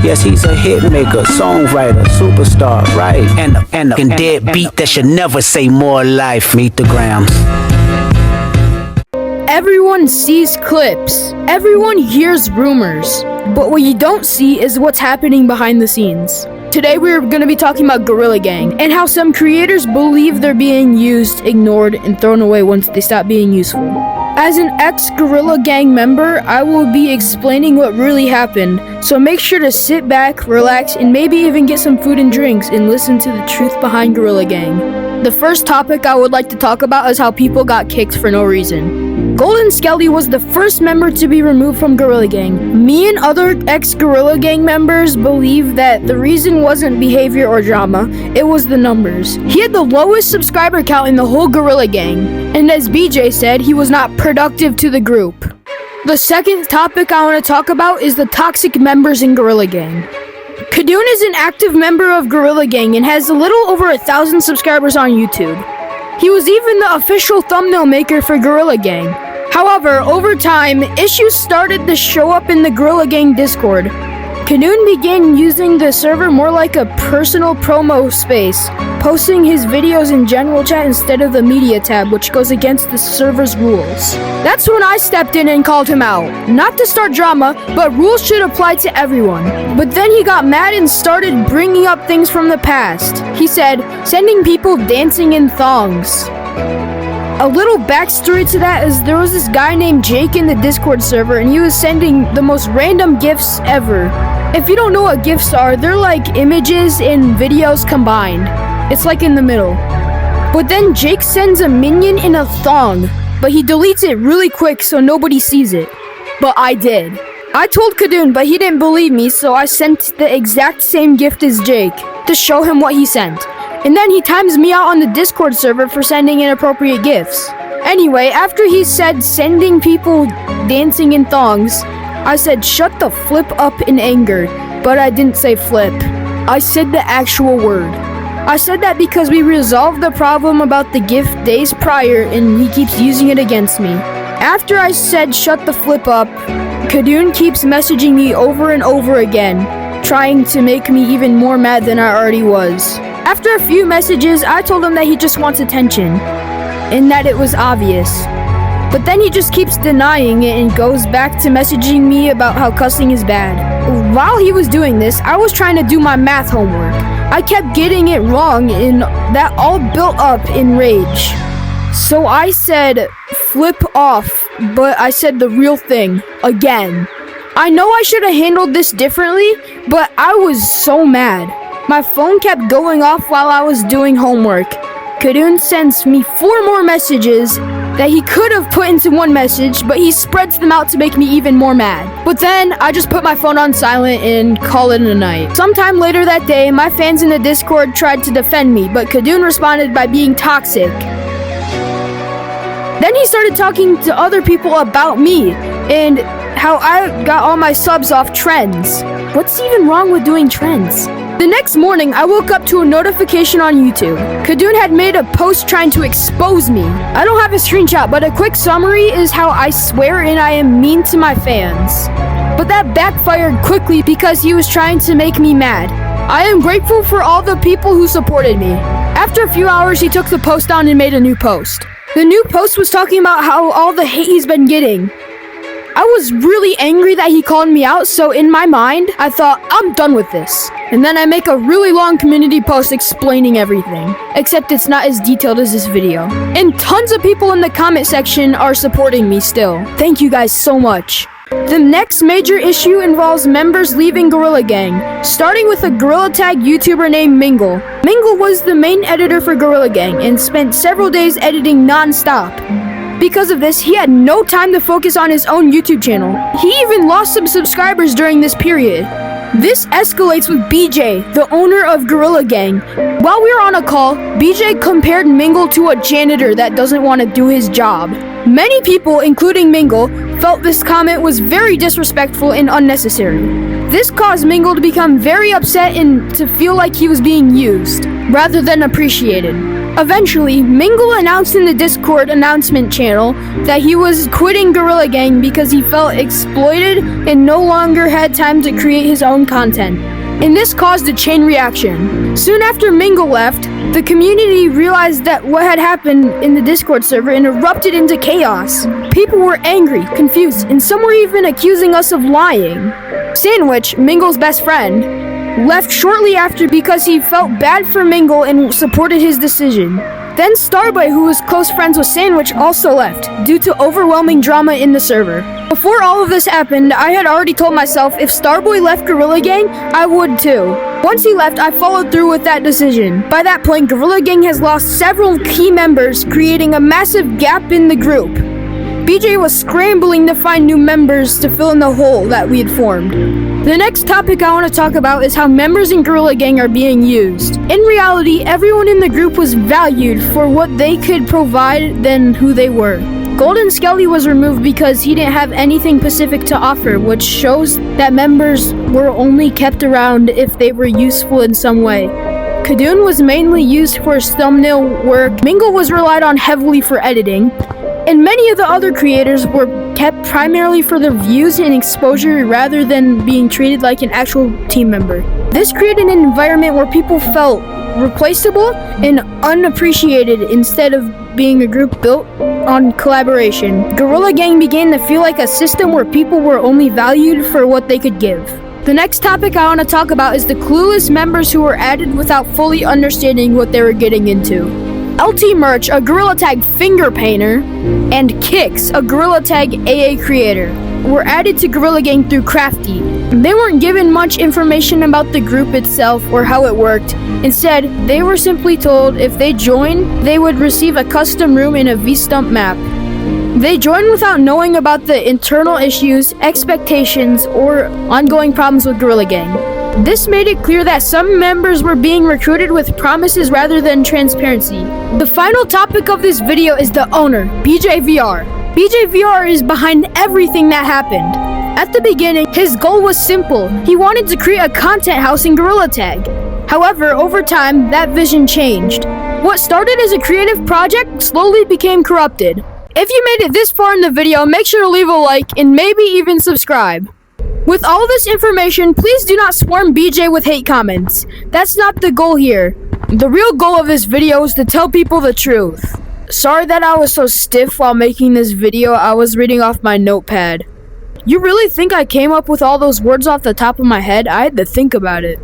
Yes, he's a hit maker, songwriter, superstar, right? And a deadbeat that should never say more life. Meet the grams. Everyone sees clips. Everyone hears rumors. But what you don't see is what's happening behind the scenes. Today we're going to be talking about Gorilla Gang and how some creators believe they're being used, ignored, and thrown away once they stop being useful. As an ex-Gorilla Gang member, I will be explaining what really happened, so make sure to sit back, relax, and maybe even get some food and drinks and listen to the truth behind Gorilla Gang. The first topic I would like to talk about is how people got kicked for no reason. Golden Skelly was the first member to be removed from Gorilla Gang. Me and other ex-Gorilla Gang members believe that the reason wasn't behavior or drama, it was the numbers. He had the lowest subscriber count in the whole Gorilla Gang, and as BJ said, he was not productive to the group. The second topic I want to talk about is the toxic members in Gorilla Gang. KdoggVR is an active member of Gorilla Gang and has a little over 1,000 subscribers on YouTube. He was even the official thumbnail maker for Gorilla Gang. However, over time, issues started to show up in the Gorilla Gang Discord. KdoggVR began using the server more like a personal promo space, posting his videos in general chat instead of the media tab, which goes against the server's rules. That's when I stepped in and called him out. Not to start drama, but rules should apply to everyone. But then he got mad and started bringing up things from the past. He said, sending people dancing in thongs. A little backstory to that is there was this guy named Jake in the Discord server and he was sending the most random GIFs ever. If you don't know what GIFs are, they're like images and videos combined. It's like in the middle. But then Jake sends a minion in a thong, but he deletes it really quick so nobody sees it. But I did. I told KdoggVR, but he didn't believe me, so I sent the exact same gift as Jake to show him what he sent. And then he times me out on the Discord server for sending inappropriate gifts. Anyway, after he said sending people dancing in thongs, I said shut the flip up in anger, but I didn't say flip. I said the actual word. I said that because we resolved the problem about the gift days prior and he keeps using it against me. After I said shut the flip up, KdoggVR keeps messaging me over and over again, trying to make me even more mad than I already was. After a few messages, I told him that he just wants attention, and that it was obvious. But then he just keeps denying it and goes back to messaging me about how cussing is bad. While he was doing this, I was trying to do my math homework. I kept getting it wrong, and that all built up in rage. So I said, flip off, but I said the real thing, again. I know I should have handled this differently, but I was so mad. My phone kept going off while I was doing homework. KdoggVR sends me 4 more messages that he could have put into one message, but he spreads them out to make me even more mad. But then, I just put my phone on silent and call it a night. Sometime later that day, my fans in the Discord tried to defend me, but KdoggVR responded by being toxic. Then he started talking to other people about me, and how I got all my subs off trends. What's even wrong with doing trends? The next morning, I woke up to a notification on YouTube. KdoggVR had made a post trying to expose me. I don't have a screenshot, but a quick summary is how I swear and I am mean to my fans. But that backfired quickly because he was trying to make me mad. I am grateful for all the people who supported me. After a few hours, he took the post down and made a new post. The new post was talking about how all the hate he's been getting. I was really angry that he called me out, so in my mind, I thought, I'm done with this. And then I make a really long community post explaining everything. Except it's not as detailed as this video. And tons of people in the comment section are supporting me still. Thank you guys so much. The next major issue involves members leaving Gorilla Gang, starting with a Gorilla Tag YouTuber named Mingle. Mingle was the main editor for Gorilla Gang and spent several days editing non-stop. Because of this, he had no time to focus on his own YouTube channel. He even lost some subscribers during this period. This escalates with BJ, the owner of Gorilla Gang. While we were on a call, BJ compared Mingle to a janitor that doesn't want to do his job. Many people, including Mingle, felt this comment was very disrespectful and unnecessary. This caused Mingle to become very upset and to feel like he was being used, rather than appreciated. Eventually, Mingle announced in the Discord announcement channel that he was quitting Gorilla Gang because he felt exploited and no longer had time to create his own content. And this caused a chain reaction. Soon after Mingle left, the community realized that what had happened in the Discord server and erupted into chaos. People were angry, confused, and some were even accusing us of lying. Sandwich, Mingle's best friend, left shortly after because he felt bad for Mingle and supported his decision. Then Starboy, who was close friends with Sandwich, also left due to overwhelming drama in the server. Before all of this happened, I had already told myself if Starboy left Gorilla Gang, I would too. Once he left, I followed through with that decision. By that point, Gorilla Gang has lost several key members, creating a massive gap in the group. BJ was scrambling to find new members to fill in the hole that we had formed. The next topic I want to talk about is how members in Gorilla Gang are being used. In reality, everyone in the group was valued for what they could provide than who they were. Golden Skelly was removed because he didn't have anything specific to offer, which shows that members were only kept around if they were useful in some way. Kadun was mainly used for his thumbnail work, Mingle was relied on heavily for editing, and many of the other creators were kept primarily for their views and exposure rather than being treated like an actual team member. This created an environment where people felt replaceable and unappreciated instead of being a group built on collaboration. Gorilla Gang began to feel like a system where people were only valued for what they could give. The next topic I want to talk about is the clueless members who were added without fully understanding what they were getting into. LT Merch, a Gorilla Tag finger painter, and Kix, a Gorilla Tag AA creator, were added to Gorilla Gang through Crafty. They weren't given much information about the group itself or how it worked. Instead, they were simply told if they joined, they would receive a custom room in a V-Stump map. They joined without knowing about the internal issues, expectations, or ongoing problems with Gorilla Gang. This made it clear that some members were being recruited with promises rather than transparency. The final topic of this video is the owner, BJVR. BJVR is behind everything that happened. At the beginning, his goal was simple. He wanted to create a content house in Gorilla Tag. However, over time, that vision changed. What started as a creative project slowly became corrupted. If you made it this far in the video, make sure to leave a like and maybe even subscribe. With all this information, please do not swarm BJ with hate comments. That's not the goal here. The real goal of this video is to tell people the truth. Sorry that I was so stiff while making this video. I was reading off my notepad. You really think I came up with all those words off the top of my head? I had to think about it.